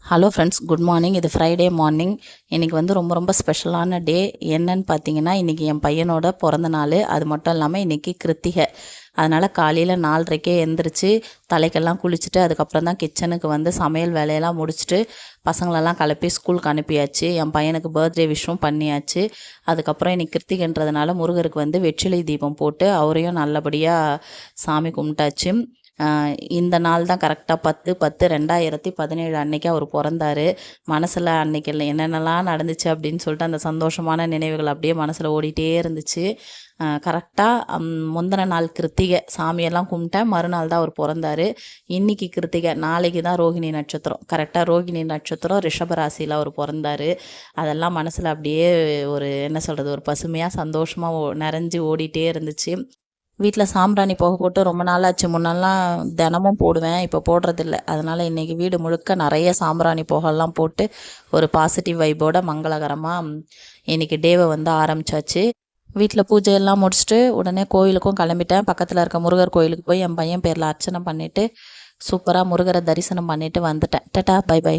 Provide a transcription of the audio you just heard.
Hello friends, good morning. இது Friday morning. இன்றைக்கி வந்து ரொம்ப ரொம்ப ஸ்பெஷலான டே. என்னன்னு பார்த்தீங்கன்னா, இன்றைக்கி என் பையனோட பிறந்த நாள். அது மட்டும் இல்லாமல் இன்றைக்கி கிருத்திகை. அதனால் காலையில் 4:30க்கே எழுந்திரிச்சு தலைக்கெல்லாம் குளிச்சுட்டு அதுக்கப்புறம் தான் கிச்சனுக்கு வந்து சமையல் வேலையெல்லாம் முடிச்சுட்டு பசங்களெல்லாம் கிளப்பி ஸ்கூலுக்கு அனுப்பியாச்சு. என் பையனுக்கு பர்த்டே விஷும் பண்ணியாச்சு. அதுக்கப்புறம் இன்றைக்கி கிருத்திகைன்றதுனால முருகருக்கு வந்து வெற்றிலை தீபம் போட்டு அவரையும் நல்லபடியாக சாமி கும்பிட்டாச்சு. இந்த நாள் தான் கரெக்டாக 10/10/2017 அன்றைக்கி அவர் பிறந்தாரு. மனசில் அன்றைக்கி என்னென்னலாம் நடந்துச்சு அப்படின்னு சொல்லிட்டு அந்த சந்தோஷமான நினைவுகள் அப்படியே மனசில் ஓடிட்டே இருந்துச்சு. கரெக்டாக முந்தின நாள் கிருத்திகை சாமியெல்லாம் கும்பிட்டேன். மறுநாள் தான் அவர் பிறந்தாரு. இன்றைக்கி கிருத்திகை, நாளைக்கு தான் ரோகிணி நட்சத்திரம். கரெக்டாக ரோகிணி நட்சத்திரம் ரிஷபராசியில் அவர் பிறந்தாரு. அதெல்லாம் மனசில் அப்படியே ஒரு என்ன சொல்கிறது, ஒரு பசுமையாக சந்தோஷமாக நிறைஞ்சு ஓடிட்டே இருந்துச்சு. வீட்டில் சாம்பிராணி புகை போட்டு ரொம்ப நாளாச்சு. முன்னெல்லாம் தினமும் போடுவேன், இப்போ போடுறதில்ல. அதனால் இன்றைக்கி வீடு முழுக்க நிறைய சாம்பிராணி புகைலாம் போட்டு ஒரு பாசிட்டிவ் வைப்போட மங்களகரமாக இன்றைக்கி டேவை வந்து ஆரம்பித்தாச்சு. வீட்டில் பூஜையெல்லாம் முடிச்சுட்டு உடனே கோயிலுக்கும் கிளம்பிட்டேன். பக்கத்தில் இருக்க முருகர் கோயிலுக்கு போய் என் பையன் பேரில் அர்ச்சனை பண்ணிவிட்டு சூப்பராக முருகரை தரிசனம் பண்ணிவிட்டு வந்துட்டேன். Tata, bye by.